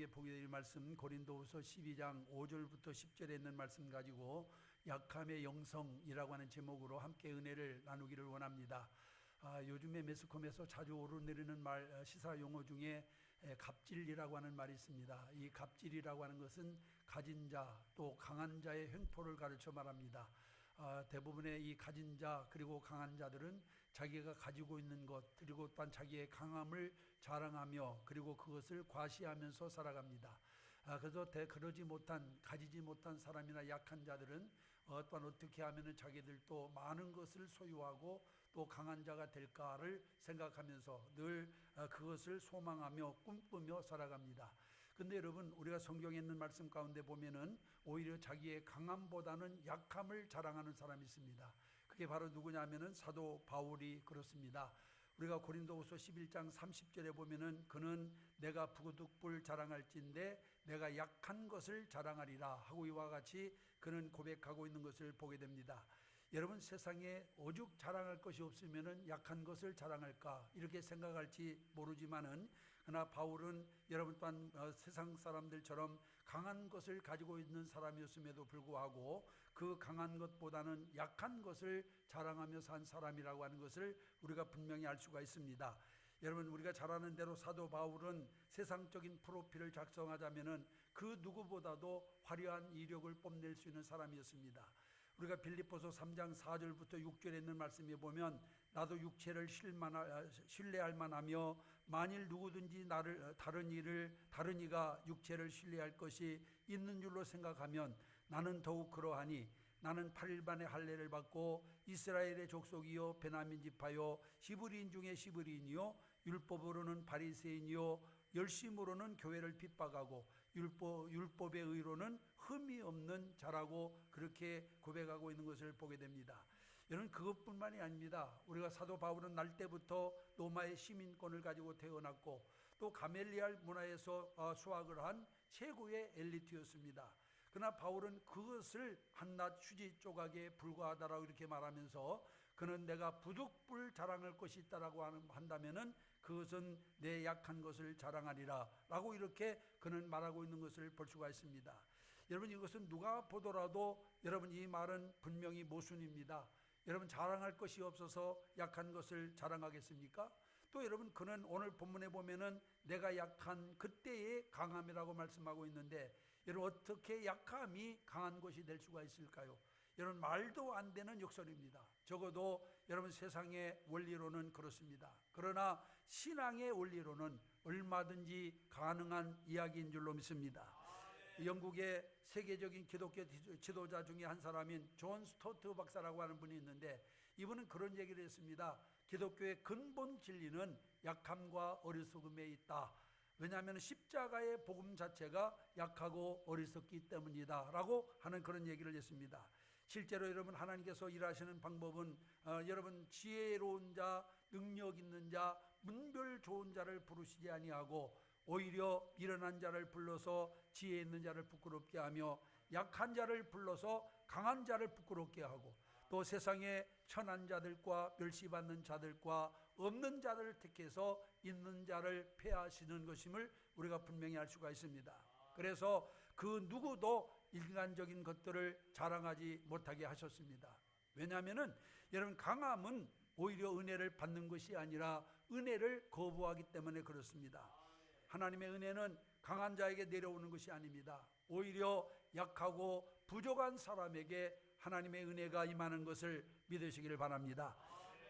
제목에 보게 될 말씀 고린도후서 12장 5절부터 10절에 있는 말씀 가지고 약함의 영성이라고 하는 제목으로 함께 은혜를 나누기를 원합니다. 요즘에 매스컴에서 자주 오르내리는 말, 시사 용어 중에 갑질이라고 하는 말이 있습니다. 이 갑질이라고 하는 것은 가진 자 또 강한 자의 횡포를 가르쳐 말합니다. 대부분의 이 가진 자 그리고 강한 자들은 자기가 가지고 있는 것 그리고 또한 자기의 강함을 자랑하며 그리고 그것을 과시하면서 살아갑니다. 그래서 그러지 못한 가지지 못한 사람이나 약한 자들은 또한 어떻게 하면 자기들도 많은 것을 소유하고 또 강한 자가 될까를 생각하면서 늘 그것을 소망하며 꿈꾸며 살아갑니다. 근데 여러분, 우리가 성경에 있는 말씀 가운데 보면은 오히려 자기의 강함보다는 약함을 자랑하는 사람이 있습니다. 그게 바로 누구냐면은 사도 바울이 그렇습니다. 우리가 고린도후서 11장 30절에 보면은 그는 내가 부득불 자랑할진대 내가 약한 것을 자랑하리라 하고 이와 같이 그는 고백하고 있는 것을 보게 됩니다. 여러분, 세상에 오죽 자랑할 것이 없으면은 약한 것을 자랑할까 이렇게 생각할지 모르지만은 그러나 바울은 여러분 또한 세상 사람들처럼 강한 것을 가지고 있는 사람이었음에도 불구하고 그 강한 것보다는 약한 것을 자랑하며 산 사람이라고 하는 것을 우리가 분명히 알 수가 있습니다. 여러분, 우리가 잘 아는 대로 사도 바울은 세상적인 프로필을 작성하자면은 그 누구보다도 화려한 이력을 뽐낼 수 있는 사람이었습니다. 우리가 빌립보서 3장 4절부터 6절에 있는 말씀에 보면 나도 육체를 신뢰할 만하며 만일 누구든지 다른 이가 육체를 신뢰할 것이 있는 줄로 생각하면 나는 더욱 그러하니 나는 8일반의 할례를 받고 이스라엘의 족속이요 베냐민 지파요 히브리인 중에 히브리인이요 율법으로는 바리새인이요 열심으로는 교회를 핍박하고 율법의 의로는 흠이 없는 자라고 그렇게 고백하고 있는 것을 보게 됩니다. 여러분, 그것뿐만이 아닙니다. 우리가 사도 바울은 날 때부터 로마의 시민권을 가지고 태어났고 또 가멜리알 문화에서 수학을 한 최고의 엘리트였습니다. 그러나 바울은 그것을 한낱 휴지 조각에 불과하다라고 이렇게 말하면서 그는 내가 부득불 자랑할 것이 있다라고 한다면은 그것은 내 약한 것을 자랑하리라 라고 이렇게 그는 말하고 있는 것을 볼 수가 있습니다. 여러분, 이것은 누가 보더라도 여러분 이 말은 분명히 모순입니다. 여러분, 자랑할 것이 없어서 약한 것을 자랑하겠습니까? 또 여러분, 그는 오늘 본문에 보면은 내가 약한 그때의 강함이라고 말씀하고 있는데 여러분, 어떻게 약함이 강한 것이 될 수가 있을까요? 여러분, 말도 안 되는 역설입니다. 적어도 여러분 세상의 원리로는 그렇습니다. 그러나 신앙의 원리로는 얼마든지 가능한 이야기인 줄로 믿습니다. 영국의 세계적인 기독교 지도자 중에 한 사람인 존 스토트 박사라고 하는 분이 있는데 이분은 그런 얘기를 했습니다. 기독교의 근본 진리는 약함과 어리석음에 있다. 왜냐하면 십자가의 복음 자체가 약하고 어리석기 때문이다 라고 하는 그런 얘기를 했습니다. 실제로 여러분, 하나님께서 일하시는 방법은 여러분 지혜로운 자, 능력 있는 자, 문별 좋은 자를 부르시지 아니하고 오히려 미련한 자를 불러서 지혜 있는 자를 부끄럽게 하며 약한 자를 불러서 강한 자를 부끄럽게 하고 또 세상의 천한 자들과 멸시받는 자들과 없는 자들을 택해서 있는 자를 폐하시는 것임을 우리가 분명히 알 수가 있습니다. 그래서 그 누구도 인간적인 것들을 자랑하지 못하게 하셨습니다. 왜냐하면은 여러분, 강함은 오히려 은혜를 받는 것이 아니라 은혜를 거부하기 때문에 그렇습니다. 하나님의 은혜는 강한 자에게 내려오는 것이 아닙니다. 오히려 약하고 부족한 사람에게 하나님의 은혜가 임하는 것을 믿으시기를 바랍니다.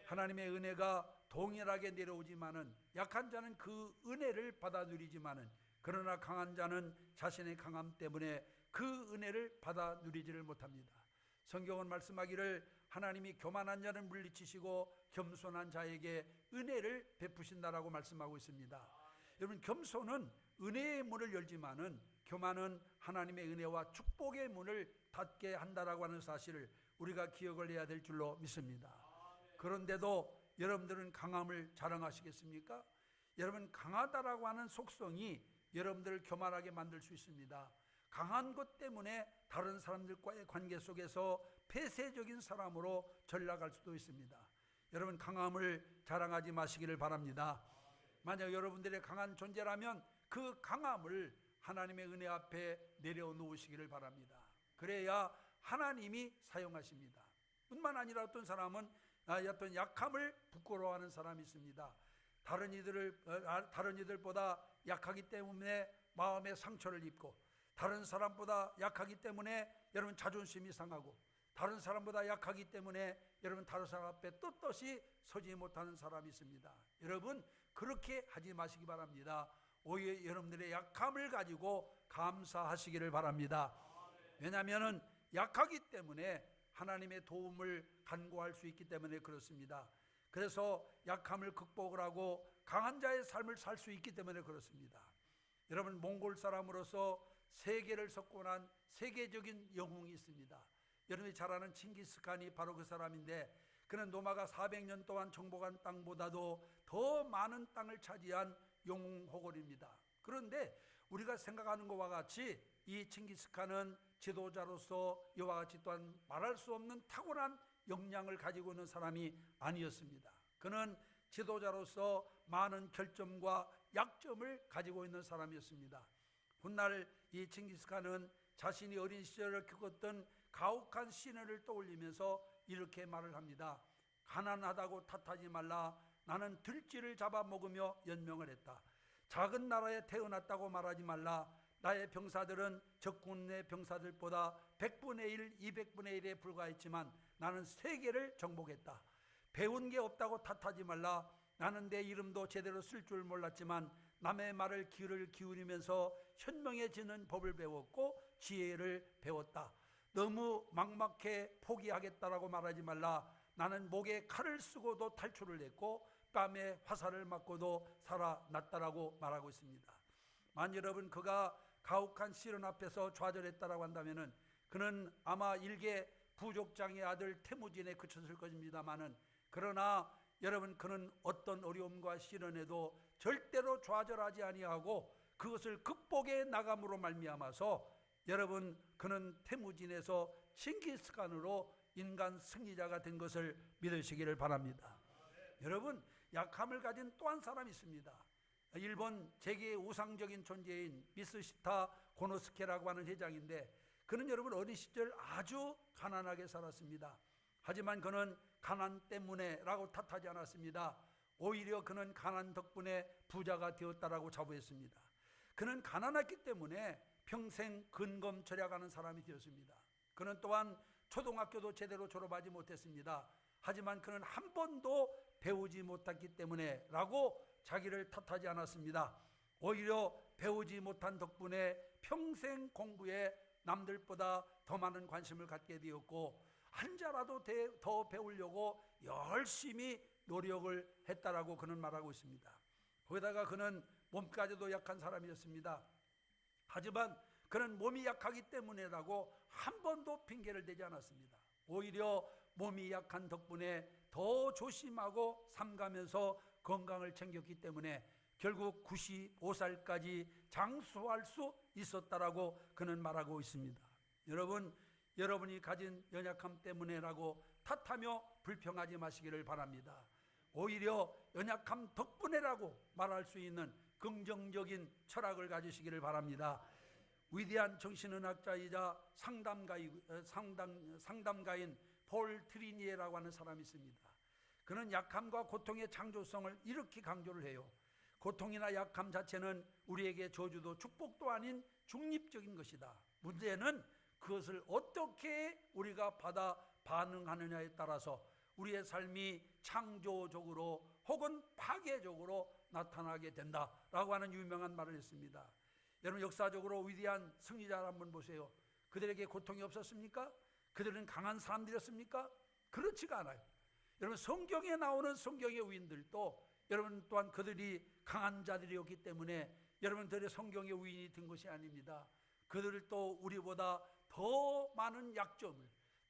하나님의 은혜가 동일하게 내려오지만은 약한 자는 그 은혜를 받아 누리지만은 그러나 강한 자는 자신의 강함 때문에 그 은혜를 받아 누리지를 못합니다. 성경은 말씀하기를 하나님이 교만한 자를 물리치시고 겸손한 자에게 은혜를 베푸신다라고 말씀하고 있습니다. 여러분, 겸손은 은혜의 문을 열지만은 교만은 하나님의 은혜와 축복의 문을 닫게 한다라고 하는 사실을 우리가 기억을 해야 될 줄로 믿습니다. 그런데도 여러분들은 강함을 자랑하시겠습니까? 여러분, 강하다라고 하는 속성이 여러분들을 교만하게 만들 수 있습니다. 강한 것 때문에 다른 사람들과의 관계 속에서 폐쇄적인 사람으로 전락할 수도 있습니다. 여러분, 강함을 자랑하지 마시기를 바랍니다. 만약 여러분들의 강한 존재라면 그 강함을 하나님의 은혜 앞에 내려놓으시기를 바랍니다. 그래야 하나님이 사용하십니다. 뿐만 아니라 어떤 사람은 어떤 약함을 부끄러워하는 사람이 있습니다. 다른 이들보다 약하기 때문에 마음의 상처를 입고, 다른 사람보다 약하기 때문에 여러분 자존심이 상하고, 다른 사람보다 약하기 때문에 여러분 다른 사람 앞에 떳떳이 서지 못하는 사람이 있습니다. 여러분 그렇게 하지 마시기 바랍니다. 오히려 여러분들의 약함을 가지고 감사하시기를 바랍니다. 왜냐하면 약하기 때문에 하나님의 도움을 간구할 수 있기 때문에 그렇습니다. 그래서 약함을 극복을 하고 강한 자의 삶을 살 수 있기 때문에 그렇습니다. 여러분 몽골 사람으로서 세계를 석권한 세계적인 영웅이 있습니다. 여러분이 잘 아는 칭기스칸이 바로 그 사람인데, 그는 노마가 400년 동안 정복한 땅보다도 더 많은 땅을 차지한 영웅 호걸입니다. 그런데 우리가 생각하는 것과 같이 이 칭기스칸은 지도자로서 이와 같이 또한 말할 수 없는 탁월한 역량을 가지고 있는 사람이 아니었습니다. 그는 지도자로서 많은 결점과 약점을 가지고 있는 사람이었습니다. 훗날 이 칭기스칸은 자신이 어린 시절을 겪었던 가혹한 시련을 떠올리면서 이렇게 말을 합니다. 가난하다고 탓하지 말라. 나는 들쥐를 잡아먹으며 연명을 했다. 작은 나라에 태어났다고 말하지 말라. 나의 병사들은 적군의 병사들보다 100분의 1, 200분의 1에 불과했지만 나는 세계를 정복했다. 배운 게 없다고 탓하지 말라. 나는 내 이름도 제대로 쓸 줄 몰랐지만 남의 말을 귀를 기울이면서 현명해지는 법을 배웠고 지혜를 배웠다. 너무 막막해 포기하겠다라고 말하지 말라. 나는 목에 칼을 쓰고도 탈출을 했고 뺨에 화살을 맞고도 살아났다라고 말하고 있습니다. 만약 여러분 그가 가혹한 시련 앞에서 좌절했다라고 한다면은 그는 아마 일개 부족장의 아들 태무진에 그쳤을 것입니다만은, 그러나 여러분 그는 어떤 어려움과 시련에도 절대로 좌절하지 아니하고 그것을 극복해 나감으로 말미암아서 여러분 그는 태무진에서 칭기스칸으로 인간 승리자가 된 것을 믿으시기를 바랍니다. 여러분 약함을 가진 또 한 사람이 있습니다. 일본 재계의 우상적인 존재인 미스시타 고노스케라고 하는 회장인데, 그는 여러분 어린 시절 아주 가난하게 살았습니다. 하지만 그는 가난 때문에 라고 탓하지 않았습니다. 오히려 그는 가난 덕분에 부자가 되었다라고 자부했습니다. 그는 가난했기 때문에 평생 근검절약하는 사람이 되었습니다. 그는 또한 초등학교도 제대로 졸업하지 못했습니다. 하지만 그는 한 번도 배우지 못했기 때문에 라고 자기를 탓하지 않았습니다. 오히려 배우지 못한 덕분에 평생 공부에 남들보다 더 많은 관심을 갖게 되었고 한자라도 더 배우려고 열심히 노력을 했다라고 그는 말하고 있습니다. 거기다가 그는 몸까지도 약한 사람이었습니다. 하지만 그는 몸이 약하기 때문에라고 한 번도 핑계를 대지 않았습니다. 오히려 몸이 약한 덕분에 더 조심하고 삼가면서 건강을 챙겼기 때문에 결국 95살까지 장수할 수 있었다라고 그는 말하고 있습니다. 여러분이 가진 연약함 때문에라고 탓하며 불평하지 마시기를 바랍니다. 오히려 연약함 덕분에라고 말할 수 있는 긍정적인 철학을 가지시기를 바랍니다. 위대한 정신의학자이자 상담가인 폴 트리니에라고 하는 사람이 있습니다. 그는 약함과 고통의 창조성을 이렇게 강조를 해요. 고통이나 약함 자체는 우리에게 저주도 축복도 아닌 중립적인 것이다. 문제는 그것을 어떻게 우리가 받아 반응하느냐에 따라서 우리의 삶이 창조적으로 혹은 파괴적으로 나타나게 된다라고 하는 유명한 말을 했습니다. 여러분 역사적으로 위대한 승리자를 한번 보세요. 그들에게 고통이 없었습니까? 그들은 강한 사람들이었습니까? 그렇지가 않아요. 여러분 성경에 나오는 성경의 위인들도 여러분 또한 그들이 강한 자들이었기 때문에 여러분들의 성경의 위인이 된 것이 아닙니다. 그들도 우리보다 더 많은 약점을,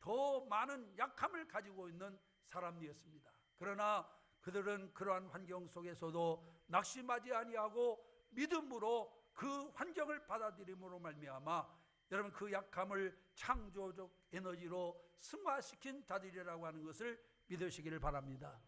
더 많은 약함을 가지고 있는 사람이었습니다. 그러나 그들은 그러한 환경 속에서도 낙심하지 아니하고 믿음으로 그 환경을 받아들임으로 말미암아 여러분 그 약함을 창조적 에너지로 승화시킨 자들이라고 하는 것을 믿으시기를 바랍니다.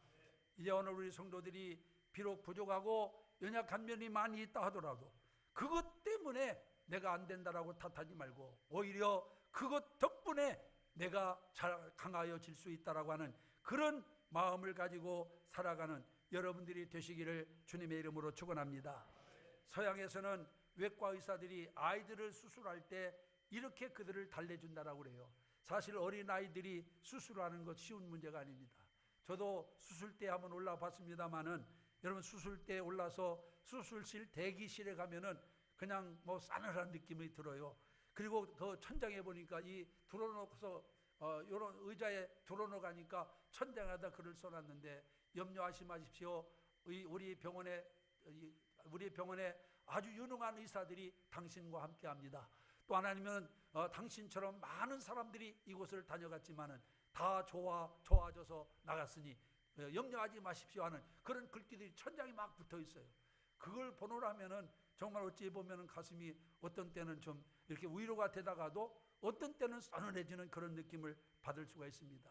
이제 오늘 우리 성도들이 비록 부족하고 연약한 면이 많이 있다 하더라도 그것 때문에 내가 안 된다라고 탓하지 말고 오히려 그것 덕분에 내가 잘 강하여질 수 있다라고 하는 그런 마음을 가지고 살아가는 여러분들이 되시기를 주님의 이름으로 축원합니다. 서양에서는 외과 의사들이 아이들을 수술할 때 이렇게 그들을 달래준다라고 그래요. 사실 어린아이들이 수술하는 것 쉬운 문제가 아닙니다. 저도 수술대 한번 올라봤습니다마는 여러분 수술대에 올라서 수술실 대기실에 가면은 그냥 뭐 싸늘한 느낌이 들어요. 그리고 그 천장에 보니까 이 들어놓고서 이런 의자에 들어놓으니까 천장에다 글을 써놨는데 염려하지 마십시오. 우리 병원에 아주 유능한 의사들이 당신과 함께합니다. 또 하나님은 당신처럼 많은 사람들이 이곳을 다녀갔지만은 다 좋아져서 나갔으니 염려하지 마십시오 하는 그런 글귀들이 천장에 막 붙어 있어요. 그걸 보노라면은 정말 어찌 보면은 가슴이 어떤 때는 좀 이렇게 위로가 되다가도 어떤 때는 싸늘해지는 그런 느낌을 받을 수가 있습니다.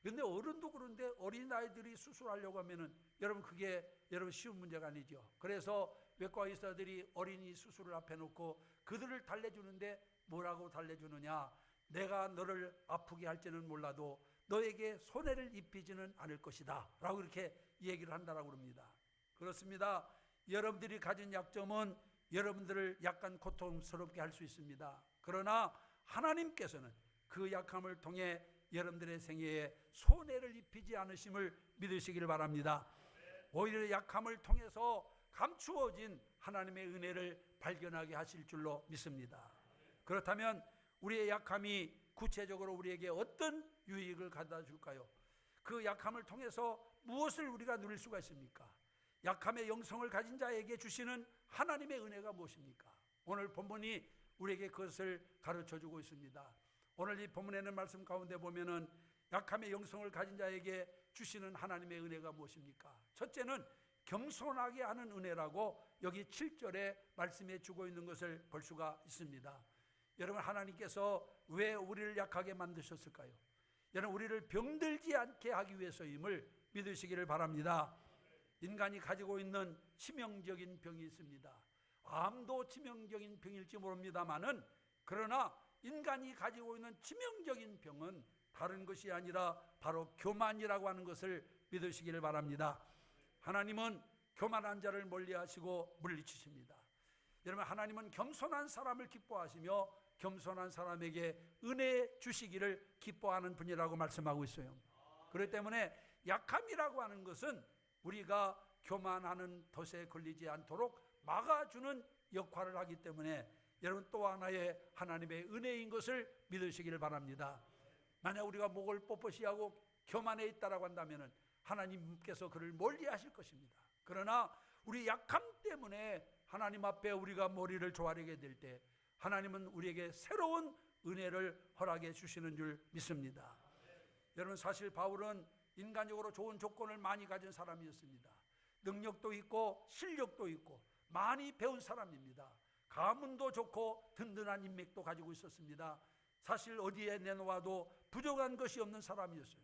그런데 어른도 그런데 어린아이들이 수술하려고 하면은 여러분 그게 여러분 쉬운 문제가 아니죠. 그래서 외과 의사들이 어린이 수술을 앞에 놓고 그들을 달래주는데 뭐라고 달래주느냐? 내가 너를 아프게 할지는 몰라도 너에게 손해를 입히지는 않을 것이다 라고 이렇게 얘기를 한다라고 합니다. 그렇습니다. 여러분들이 가진 약점은 여러분들을 약간 고통스럽게 할 수 있습니다. 그러나 하나님께서는 그 약함을 통해 여러분들의 생애에 손해를 입히지 않으심을 믿으시길 바랍니다. 오히려 약함을 통해서 감추어진 하나님의 은혜를 발견하게 하실 줄로 믿습니다. 그렇다면 우리의 약함이 구체적으로 우리에게 어떤 유익을 가져다 줄까요? 그 약함을 통해서 무엇을 우리가 누릴 수가 있습니까? 약함의 영성을 가진 자에게 주시는 하나님의 은혜가 무엇입니까? 오늘 본문이 우리에게 그것을 가르쳐주고 있습니다. 오늘 이 본문에는 말씀 가운데 보면은 약함의 영성을 가진 자에게 주시는 하나님의 은혜가 무엇입니까? 첫째는 겸손하게 하는 은혜라고 여기 7절에 말씀해 주고 있는 것을 볼 수가 있습니다. 여러분 하나님께서 왜 우리를 약하게 만드셨을까요? 여러분 우리를 병들지 않게 하기 위해서임을 믿으시기를 바랍니다. 인간이 가지고 있는 치명적인 병이 있습니다. 암도 치명적인 병일지 모릅니다만은 그러나 인간이 가지고 있는 치명적인 병은 다른 것이 아니라 바로 교만이라고 하는 것을 믿으시기를 바랍니다. 하나님은 교만한 자를 멀리하시고 물리치십니다. 여러분 하나님은 겸손한 사람을 기뻐하시며 겸손한 사람에게 은혜 주시기를 기뻐하는 분이라고 말씀하고 있어요. 그렇기 때문에 약함이라고 하는 것은 우리가 교만하는 덫에 걸리지 않도록 막아주는 역할을 하기 때문에 여러분 또 하나의 하나님의 은혜인 것을 믿으시기를 바랍니다. 만약 우리가 목을 뻣뻣이 하고 교만해 있다라고 한다면 하나님께서 그를 멀리 하실 것입니다. 그러나 우리 약함 때문에 하나님 앞에 우리가 머리를 조아리게 될 때 하나님은 우리에게 새로운 은혜를 허락해 주시는 줄 믿습니다. 여러분 사실 바울은 인간적으로 좋은 조건을 많이 가진 사람이었습니다. 능력도 있고 실력도 있고 많이 배운 사람입니다. 가문도 좋고 든든한 인맥도 가지고 있었습니다. 사실 어디에 내놓아도 부족한 것이 없는 사람이었어요.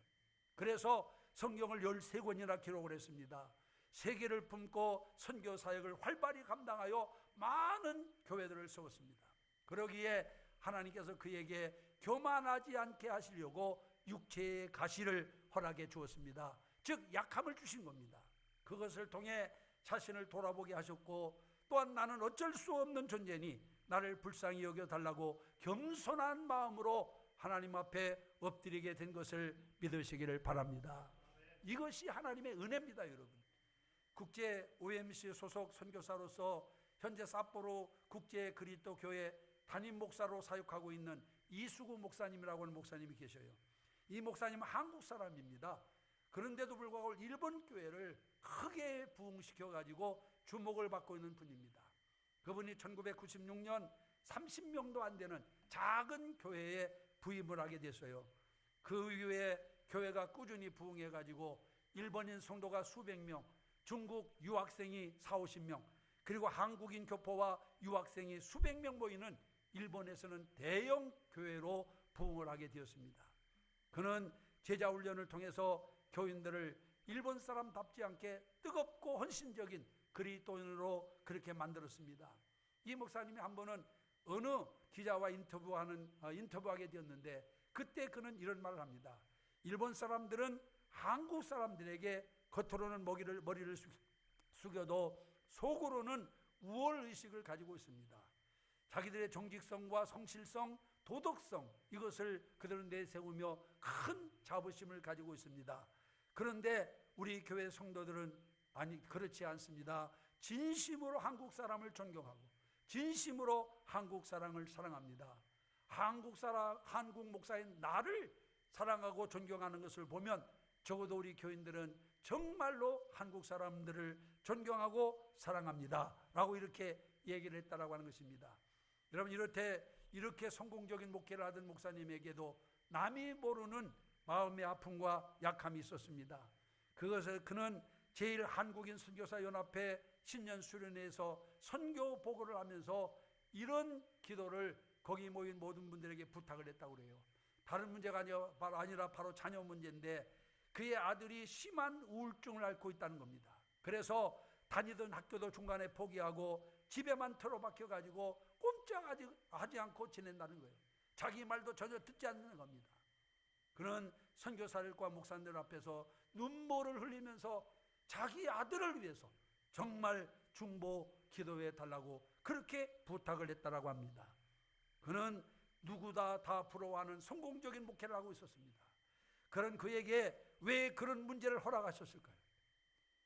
그래서 성경을 13권이나 기록을 했습니다. 세계를 품고 선교 사역을 활발히 감당하여 많은 교회들을 세웠습니다. 그러기에 하나님께서 그에게 교만하지 않게 하시려고 육체의 가시를 허락해 주었습니다. 즉 약함을 주신 겁니다. 그것을 통해 자신을 돌아보게 하셨고 또한 나는 어쩔 수 없는 존재니 나를 불쌍히 여겨달라고 겸손한 마음으로 하나님 앞에 엎드리게 된 것을 믿으시기를 바랍니다. 이것이 하나님의 은혜입니다. 여러분 국제 OMC 소속 선교사로서 현재 삿포로 국제 그리스도 교회 담임 목사로 사역하고 있는 이수구 목사님이라고 하는 목사님이 계셔요. 이 목사님은 한국 사람입니다. 그런데도 불구하고 일본 교회를 크게 부흥시켜가지고 주목을 받고 있는 분입니다. 그분이 1996년 30명도 안 되는 작은 교회에 부임을 하게 됐어요. 그 이후에 교회가 꾸준히 부흥해가지고 일본인 성도가 수백 명, 중국 유학생이 40-50명, 그리고 한국인 교포와 유학생이 수백 명 모이는 일본에서는 대형 교회로 부흥을 하게 되었습니다. 그는 제자훈련을 통해서 교인들을 일본 사람답지 않게 뜨겁고 헌신적인 그리스도인으로 그렇게 만들었습니다. 이 목사님이 한 번은 어느 기자와 인터뷰하게 되었는데, 그때 그는 이런 말을 합니다. 일본 사람들은 한국 사람들에게 겉으로는 머리를 숙여도 속으로는 우월의식을 가지고 있습니다. 자기들의 정직성과 성실성, 도덕성, 이것을 그들은 내세우며 큰 자부심을 가지고 있습니다. 그런데 우리 교회 성도들은 그렇지 않습니다. 진심으로 한국 사람을 존경하고 진심으로 한국 사람을 사랑합니다. 한국 목사인 나를 사랑하고 존경하는 것을 보면 적어도 우리 교인들은 정말로 한국 사람들을 존경하고 사랑합니다 라고 이렇게 얘기를 했다라고 하는 것입니다. 여러분, 이렇게 성공적인 목회를 하던 목사님에게도 남이 모르는 마음의 아픔과 약함이 있었습니다. 그것을 그는 제1한국인 선교사연합회 신년 수련회에서 선교 보고를 하면서 이런 기도를 거기 모인 모든 분들에게 부탁을 했다고 그래요. 다른 문제가 아니라 바로 자녀 문제인데, 그의 아들이 심한 우울증을 앓고 있다는 겁니다. 그래서 다니던 학교도 중간에 포기하고 집에만 틀어박혀 가지고 꼼짝하지 않고 지낸다는 거예요. 자기 말도 전혀 듣지 않는 겁니다. 그는 선교사들과 목사님들 앞에서 눈물을 흘리면서 자기 아들을 위해서 정말 중보 기도해 달라고 그렇게 부탁을 했다라고 합니다. 그는 누구다 다 부러워하는 성공적인 목회를 하고 있었습니다. 그런 그에게 왜 그런 문제를 허락하셨을까요?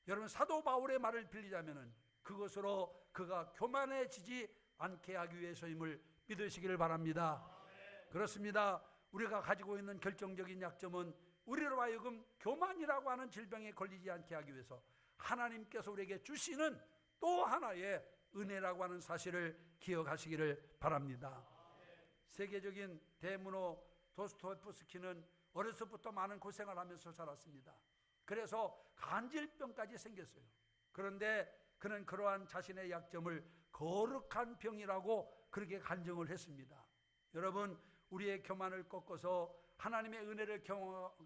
여러분, 사도 바울의 말을 빌리자면은 그것으로 그가 교만해지지 않게 하기 위해서임을 믿으시기를 바랍니다. 그렇습니다. 우리가 가지고 있는 결정적인 약점은 우리로 하여금 교만이라고 하는 질병에 걸리지 않게 하기 위해서 하나님께서 우리에게 주시는 또 하나의 은혜라고 하는 사실을 기억하시기를 바랍니다. 세계적인 대문호 도스토옙스키는 어려서부터 많은 고생을 하면서 자랐습니다. 그래서 간질병까지 생겼어요. 그런데 그는 그러한 자신의 약점을 거룩한 병이라고 그렇게 간증을 했습니다. 여러분, 우리의 교만을 꺾어서 하나님의 은혜를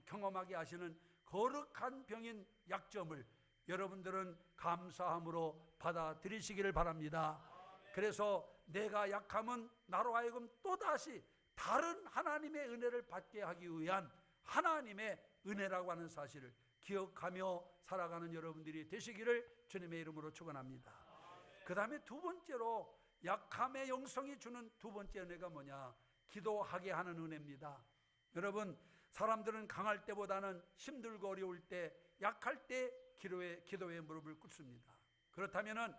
경험하게 하시는 거룩한 병인 약점을 여러분들은 감사함으로 받아들이시기를 바랍니다. 그래서 내가 약함은 나로 하여금 또다시 다른 하나님의 은혜를 받게 하기 위한 하나님의 은혜라고 하는 사실을 기억하며 살아가는 여러분들이 되시기를 주님의 이름으로 축원합니다. 그 다음에 두 번째로 약함의 영성이 주는 두 번째 은혜가 뭐냐? 기도하게 하는 은혜입니다. 여러분, 사람들은 강할 때보다는 힘들고 어려울 때, 약할 때 기도에 무릎을 꿇습니다. 그렇다면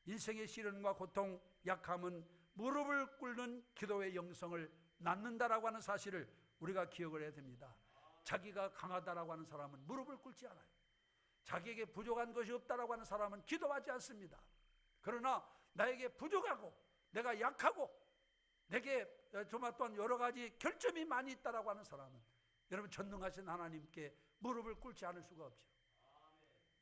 인생의 시련과 고통, 약함은 무릎을 꿇는 기도의 영성을 낳는다라고 하는 사실을 우리가 기억을 해야 됩니다. 자기가 강하다라고 하는 사람은 무릎을 꿇지 않아요. 자기에게 부족한 것이 없다라고 하는 사람은 기도하지 않습니다. 그러나 나에게 부족하고 내가 약하고 내게 정말 또한 여러 가지 결점이 많이 있다라고 하는 사람은 여러분, 전능하신 하나님께 무릎을 꿇지 않을 수가 없죠.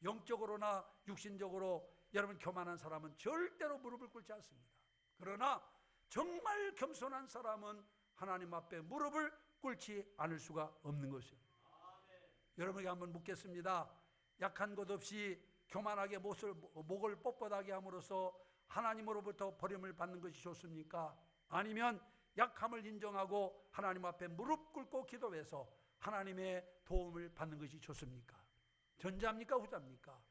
영적으로나 육신적으로 여러분 교만한 사람은 절대로 무릎을 꿇지 않습니다. 그러나 정말 겸손한 사람은 하나님 앞에 무릎을 꿇지 않을 수가 없는 것이요. 여러분에게 한번 묻겠습니다. 약한 것 없이 교만하게 목을 뻣뻣하게 함으로써 하나님으로부터 버림을 받는 것이 좋습니까? 아니면 약함을 인정하고 하나님 앞에 무릎 꿇고 기도해서 하나님의 도움을 받는 것이 좋습니까? 전자입니까? 후자입니까?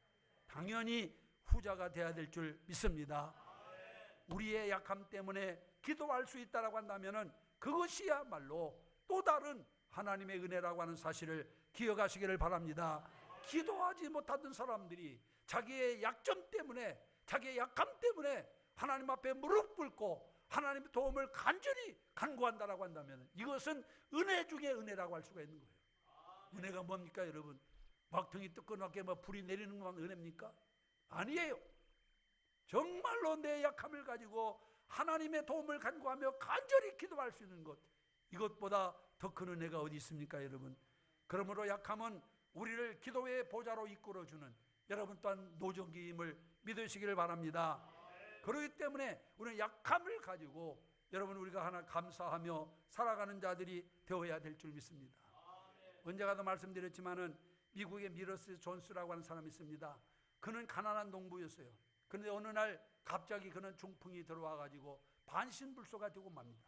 당연히 후자가 돼야 될 줄 믿습니다. 우리의 약함 때문에 기도할 수 있다라고 한다면 그것이야말로 또 다른 하나님의 은혜라고 하는 사실을 기억하시기를 바랍니다. 기도하지 못하던 사람들이 자기의 약점 때문에, 자기의 약함 때문에 하나님 앞에 무릎 꿇고 하나님의 도움을 간절히 간구한다라고 한다면 이것은 은혜 중에 은혜라고 할 수가 있는 거예요. 은혜가 뭡니까, 여러분? 막둥이 뜨끈하게 불이 내리는 것만 은혜입니까? 아니에요. 정말로 내 약함을 가지고 하나님의 도움을 간구하며 간절히 기도할 수 있는 것, 이것보다 더 큰 은혜가 어디 있습니까, 여러분? 그러므로 약함은 우리를 기도의 보좌로 이끌어주는 여러분 또한 노정기임을 믿으시기를 바랍니다. 그렇기 때문에 우리는 약함을 가지고 여러분 우리가 하나 감사하며 살아가는 자들이 되어야 될 줄 믿습니다. 언제가도 말씀드렸지만은 미국의 미러스 존스라고 하는 사람이 있습니다. 그는 가난한 농부였어요. 그런데 어느 날 갑자기 그는 중풍이 들어와 가지고 반신불수가 되고 맙니다.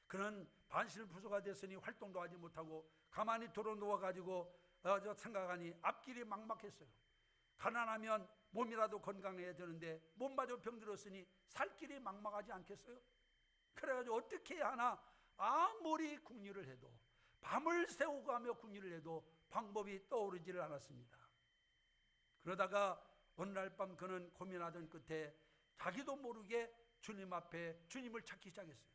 그는 반신불수가 됐으니 활동도 하지 못하고 가만히 들어 누워가지고 생각하니 앞길이 막막했어요. 가난하면 몸이라도 건강해야 되는데 몸마저 병들었으니 살 길이 막막하지 않겠어요? 그래가지고 어떻게 해야 하나, 아무리 궁리를 해도, 밤을 새우고 가며 궁리를 해도 방법이 떠오르지를 않았습니다. 그러다가 어느 날 밤 그는 고민하던 끝에 자기도 모르게 주님 앞에 주님을 찾기 시작했어요.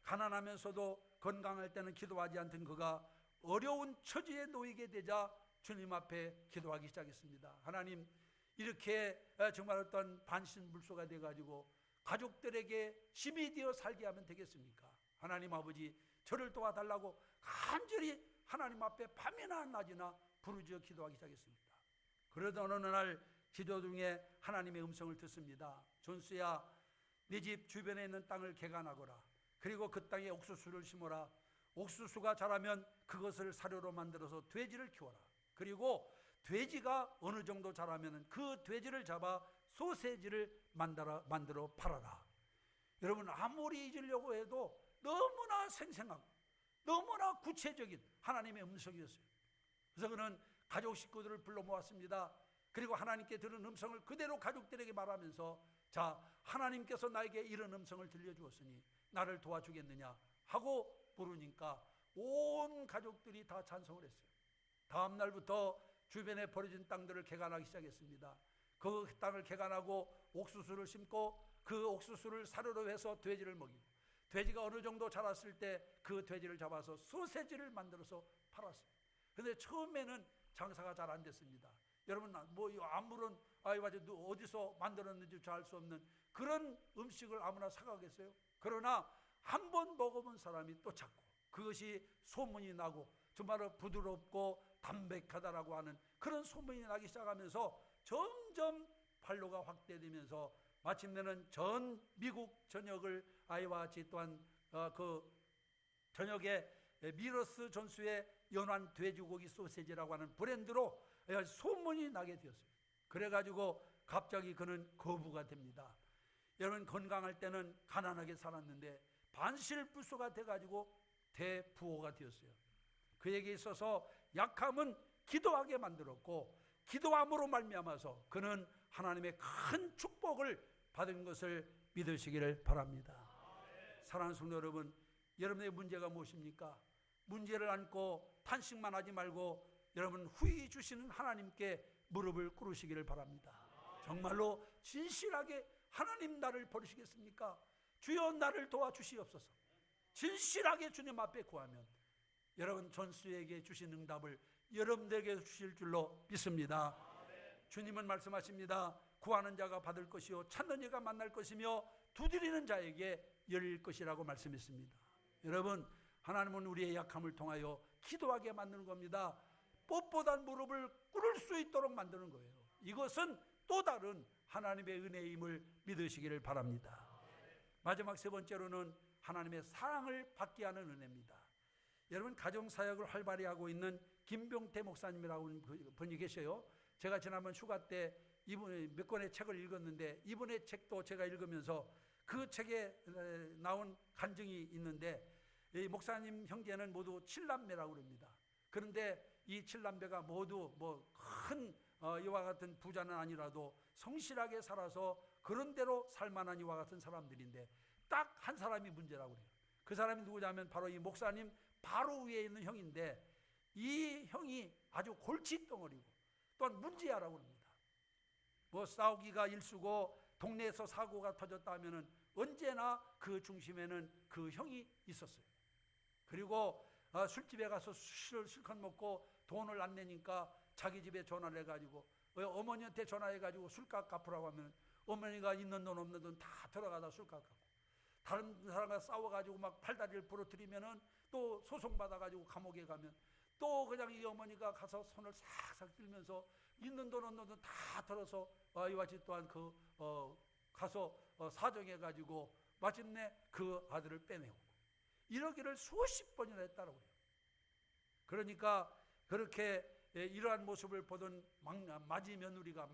가난하면서도 건강할 때는 기도하지 않던 그가 어려운 처지에 놓이게 되자 주님 앞에 기도하기 시작했습니다. 하나님, 이렇게 정말 어떤 반신불수가 돼가지고 가족들에게 힘이 되어 살게 하면 되겠습니까? 하나님 아버지, 저를 도와달라고 간절히 하나님 앞에 밤이나 낮이나 부르짖어 기도하기 시작했습니다. 그러던 어느 날 기도 중에 하나님의 음성을 듣습니다. 존수야, 네 집 주변에 있는 땅을 개간하거라. 그리고 그 땅에 옥수수를 심어라. 옥수수가 자라면 그것을 사료로 만들어서 돼지를 키워라. 그리고 돼지가 어느 정도 자라면 그 돼지를 잡아 소세지를 만들어 팔아라. 여러분, 아무리 잊으려고 해도 너무나 생생하고 너무나 구체적인 하나님의 음성이었어요. 그래서 그는 가족 식구들을 불러 모았습니다. 그리고 하나님께 들은 음성을 그대로 가족들에게 말하면서, 자, 하나님께서 나에게 이런 음성을 들려주었으니 나를 도와주겠느냐 하고 부르니까 온 가족들이 다 찬성을 했어요. 다음 날부터 주변에 버려진 땅들을 개간하기 시작했습니다. 그 땅을 개간하고 옥수수를 심고 그 옥수수를 사료로 해서 돼지를 먹이고, 돼지가 어느 정도 자랐을 때 그 돼지를 잡아서 소세지를 만들어서 팔았어요. 그런데 처음에는 장사가 잘 안 됐습니다. 여러분, 아무런 어디서 만들었는지 알 수 없는 그런 음식을 아무나 사가겠어요? 그러나 한 번 먹어본 사람이 또 찾고, 그것이 소문이 나고 정말로 부드럽고 담백하다라고 하는 그런 소문이 나기 시작하면서 점점 판로가 확대되면서 마침내는 전 미국 전역을 아이와 같이 또한 그 전역에 미러스 존수의 연한 돼지고기 소세지라고 하는 브랜드로 소문이 나게 되었어요. 그래가지고 갑자기 그는 거부가 됩니다. 여러분, 건강할 때는 가난하게 살았는데 반신불수가 돼가지고 대부호가 되었어요. 그에게 있어서 약함은 기도하게 만들었고, 기도함으로 말미암아서 그는 하나님의 큰 축복을 받은 것을 믿으시기를 바랍니다. 사랑하는 성도 여러분, 여러분의 문제가 무엇입니까? 문제를 안고 탄식만 하지 말고 여러분, 후히 주시는 하나님께 무릎을 꿇으시기를 바랍니다. 정말로 진실하게, 하나님 나를 버리시겠습니까? 주여 나를 도와주시옵소서. 진실하게 주님 앞에 구하면 여러분, 전수에게 주신 응답을 여러분들에게 주실 줄로 믿습니다. 주님은 말씀하십니다. 구하는 자가 받을 것이요 찾는 이가 만날 것이며 두드리는 자에게 열릴 것이라고 말씀했습니다. 여러분, 하나님은 우리의 약함을 통하여 기도하게 만드는 겁니다. 뻣뻣한 무릎을 꿇을 수 있도록 만드는 거예요. 이것은 또 다른 하나님의 은혜임을 믿으시기를 바랍니다. 마지막 세 번째로는 하나님의 사랑을 받게 하는 은혜입니다. 여러분, 가정사역을 활발히 하고 있는 김병태 목사님이라고 하는 분이 계셔요. 제가 지난번 휴가 때 이분의 몇 권의 책을 읽었는데, 이분의 책도 제가 읽으면서 그 책에 나온 간증이 있는데, 이 목사님 형제는 모두 7남매라고 합니다. 그런데 이 7남매가 모두 큰 이와 같은 부자는 아니라도 성실하게 살아서 그런대로 살만한 이와 같은 사람들인데, 딱 한 사람이 문제라고 그래요. 그 사람이 누구냐면 바로 이 목사님 바로 위에 있는 형인데, 이 형이 아주 골칫덩어리고 또한 문제야라고 합니다. 싸우기가 일쑤고 동네에서 사고가 터졌다 하면은 언제나 그 중심에는 그 형이 있었어요. 그리고 술집에 가서 술을 실컷 먹고 돈을 안 내니까 자기 집에 전화를 해가지고 어머니한테 전화해가지고 술값 갚으라고 하면 어머니가 있는 돈 없는 돈 다 들어가다 술값 갚고, 다른 사람과 싸워가지고 막 팔다리를 부러뜨리면은 또 소송받아가지고 감옥에 가면 또 그냥 이 어머니가 가서 손을 싹싹 들면서 있는 돈 없는 돈 다 털어서 이와 같이 또한 가서 사정해가지고 마침내 그 아들을 빼내고, 이러기를 수십 번이나 했다고 해요. 그러니까 그렇게 이러한 모습을 보던 맏며느리가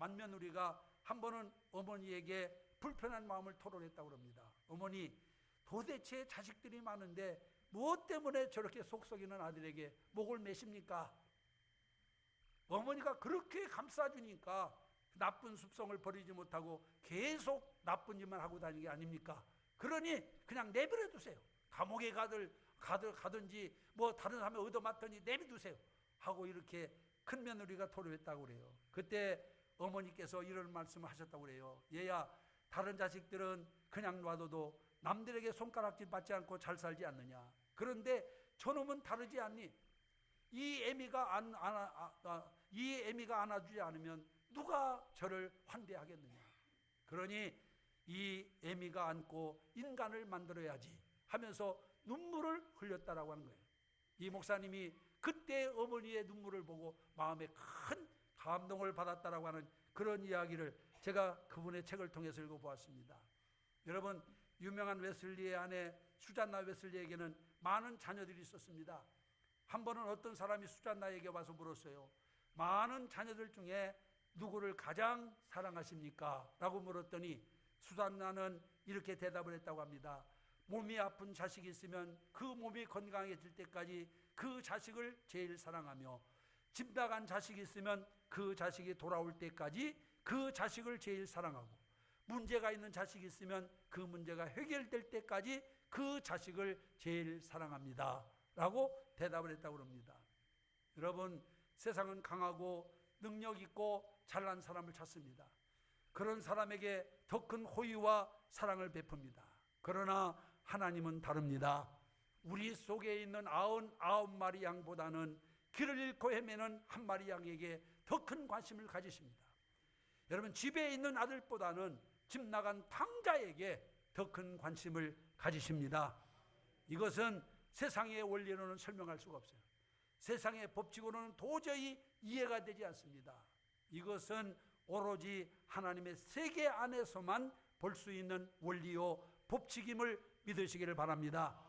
한 번은 어머니에게 불편한 마음을 토로했다고 합니다. 어머니, 도대체 자식들이 많은데 무엇 때문에 저렇게 속 썩이는 아들에게 목을 매십니까? 어머니가 그렇게 감싸주니까 나쁜 습성을 버리지 못하고 계속 나쁜 일만 하고 다니는 게 아닙니까? 그러니 그냥 내버려 두세요. 감옥에 가든지 뭐 다른 사람이 얻어맞더니 내버려두세요 하고 이렇게 큰 며느리가 토로했다고 그래요. 그때 어머니께서 이런 말씀을 하셨다고 그래요. 얘야, 다른 자식들은 그냥 놔둬도 남들에게 손가락질 받지 않고 잘 살지 않느냐. 그런데 저놈은 다르지 않니? 이 애미가 안아주지 않으면 누가 저를 환대하겠느냐. 그러니 이 애미가 안고 인간을 만들어야지 하면서 눈물을 흘렸다라고 하는 거예요. 이 목사님이 그때 어머니의 눈물을 보고 마음에 큰 감동을 받았다라고 하는 그런 이야기를 제가 그분의 책을 통해서 읽어보았습니다. 여러분, 유명한 웨슬리의 아내 수잔나 웨슬리에게는 많은 자녀들이 있었습니다. 한 번은 어떤 사람이 수잔나에게 와서 물었어요. 많은 자녀들 중에 누구를 가장 사랑하십니까? 라고 물었더니 수잔나는 이렇게 대답을 했다고 합니다. 몸이 아픈 자식이 있으면 그 몸이 건강해질 때까지 그 자식을 제일 사랑하며, 집 나간 자식이 있으면 그 자식이 돌아올 때까지 그 자식을 제일 사랑하고, 문제가 있는 자식이 있으면 그 문제가 해결될 때까지 그 자식을 제일 사랑합니다 라고 대답을 했다고 합니다. 여러분, 세상은 강하고 능력 있고 잘난 사람을 찾습니다. 그런 사람에게 더 큰 호의와 사랑을 베풉니다. 그러나 하나님은 다릅니다. 우리 속에 있는 99마리 양보다는 길을 잃고 헤매는 한 마리 양에게 더 큰 관심을 가지십니다. 여러분, 집에 있는 아들보다는 집 나간 탕자에게 더 큰 관심을 가지십니다. 이것은 세상의 원리로는 설명할 수가 없어요. 세상의 법칙으로는 도저히 이해가 되지 않습니다. 이것은 오로지 하나님의 세계 안에서만 볼 수 있는 원리요 법칙임을 믿으시기를 바랍니다.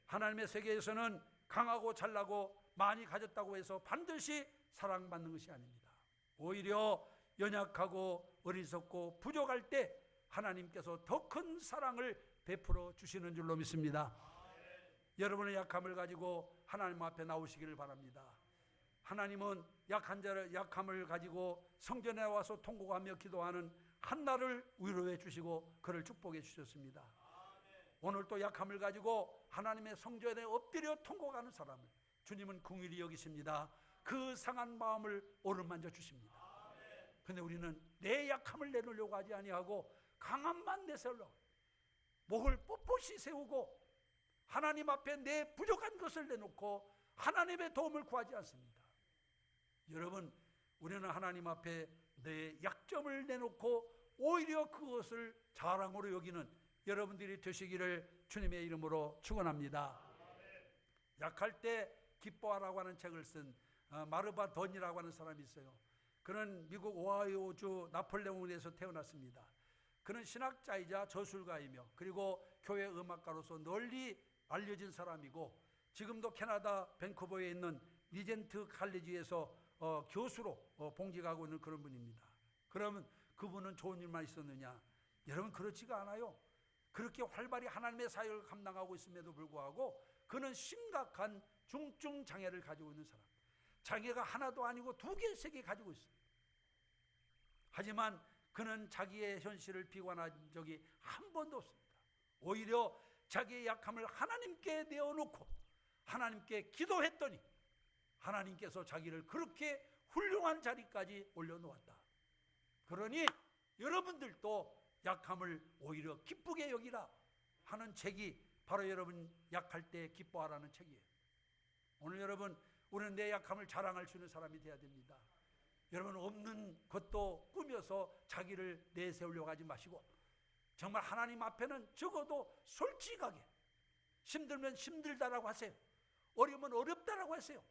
하나님의 세계에서는 강하고 잘나고 많이 가졌다고 해서 반드시 사랑받는 것이 아닙니다. 오히려 연약하고 어리석고 부족할 때 하나님께서 더 큰 사랑을 베풀어 주시는 줄로 믿습니다. 여러분의 약함을 가지고 하나님 앞에 나오시기를 바랍니다. 하나님은 약한 자를 약함을 가지고 성전에 와서 통곡하며 기도하는 한나를 위로해 주시고 그를 축복해 주셨습니다. 오늘 또 약함을 가지고 하나님의 성전에 엎드려 통곡하는 사람을 주님은 긍휼히 여기십니다. 그 상한 마음을 어루만져 주십니다. 그런데 우리는 내 약함을 내놓으려고 하지 아니하고 강함만 내세우려고 목을 뻣뻣이 세우고 하나님 앞에 내 부족한 것을 내놓고 하나님의 도움을 구하지 않습니다. 여러분, 우리는 하나님 앞에 내 약점을 내놓고 오히려 그것을 자랑으로 여기는 여러분들이 되시기를 주님의 이름으로 축원합니다. 약할 때 기뻐하라고 하는 책을 쓴 마르바 던이라고 하는 사람이 있어요. 그는 미국 오하이오주 나폴레옹에서 태어났습니다. 그는 신학자이자 저술가이며 그리고 교회 음악가로서 널리 알려진 사람이고 지금도 캐나다 밴쿠버에 있는 리젠트 칼리지에서 교수로 봉직하고 있는 그런 분입니다. 그러면 그분은 좋은 일만 있었느냐? 여러분, 그렇지가 않아요. 그렇게 활발히 하나님의 사역을 감당하고 있음에도 불구하고 그는 심각한 중증 장애를 가지고 있는 사람. 장애가 하나도 아니고 2개, 3개 가지고 있어요. 하지만 그는 자기의 현실을 비관한 적이 한 번도 없습니다. 오히려 자기의 약함을 하나님께 내어놓고 하나님께 기도했더니 하나님께서 자기를 그렇게 훌륭한 자리까지 올려놓았다. 그러니 여러분들도 약함을 오히려 기쁘게 여기라 하는 책이 바로 여러분 약할 때 기뻐하라는 책이에요. 오늘 여러분, 우리는 내 약함을 자랑할 수 있는 사람이 되어야 됩니다. 여러분, 없는 것도 꾸며서 자기를 내세우려고 하지 마시고 정말 하나님 앞에는 적어도 솔직하게 힘들면 힘들다라고 하세요. 어려우면 어렵다라고 하세요.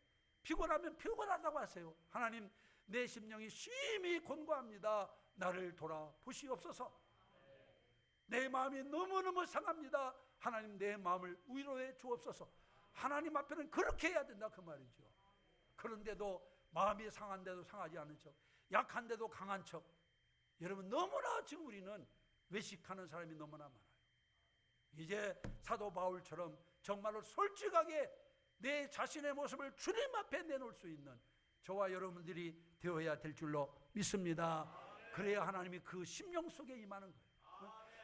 피곤하면 피곤하다고 하세요. 하나님, 내 심령이 심히 곤고합니다. 나를 돌아보시옵소서. 내 마음이 너무너무 상합니다. 하나님, 내 마음을 위로해 주옵소서. 하나님 앞에는 그렇게 해야 된다 그 말이죠. 그런데도 마음이 상한데도 상하지 않은 척, 약한데도 강한 척. 여러분, 너무나 지금 우리는 외식하는 사람이 너무나 많아요. 이제 사도 바울처럼 정말로 솔직하게 내 자신의 모습을 주님 앞에 내놓을 수 있는 저와 여러분들이 되어야 될 줄로 믿습니다. 그래야 하나님이 그 심령 속에 임하는 거예요.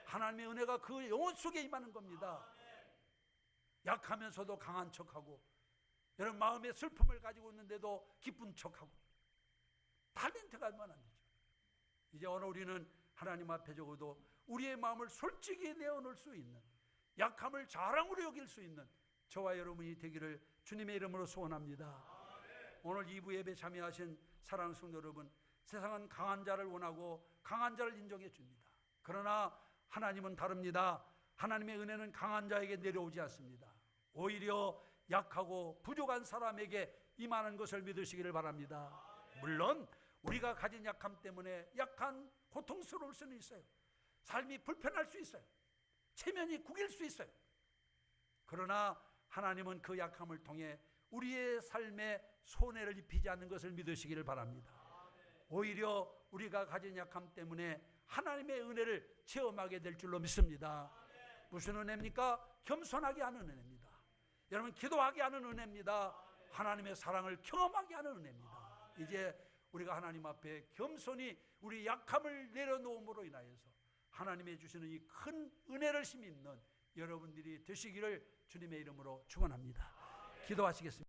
하나님의 은혜가 그 영혼 속에 임하는 겁니다. 약하면서도 강한 척하고, 여러분 마음에 슬픔을 가지고 있는데도 기쁜 척하고, 탤런트가 얼마나 안 되죠. 이제 오늘 우리는 하나님 앞에 적어도 우리의 마음을 솔직히 내어놓을 수 있는, 약함을 자랑으로 여길 수 있는 저와 여러분이 되기를 주님의 이름으로 소원합니다. 오늘 2부 예배 참여하신 사랑하는 성도 여러분, 세상은 강한 자를 원하고 강한 자를 인정해 줍니다. 그러나 하나님은 다릅니다. 하나님의 은혜는 강한 자에게 내려오지 않습니다. 오히려 약하고 부족한 사람에게 임하는 것을 믿으시기를 바랍니다. 물론 우리가 가진 약함 때문에 약한 고통스러울 수는 있어요. 삶이 불편할 수 있어요. 체면이 구길 수 있어요. 그러나 하나님은 그 약함을 통해 우리의 삶에 손해를 입히지 않는 것을 믿으시기를 바랍니다. 오히려 우리가 가진 약함 때문에 하나님의 은혜를 체험하게 될 줄로 믿습니다. 무슨 은혜입니까? 겸손하게 하는 은혜입니다. 여러분, 기도하게 하는 은혜입니다. 하나님의 사랑을 경험하게 하는 은혜입니다. 이제 우리가 하나님 앞에 겸손히 우리 약함을 내려놓음으로 인하여서 하나님의 주시는 이 큰 은혜를 힘입는 여러분들이 되시기를 주님의 이름으로 축원합니다. 기도하시겠습니다.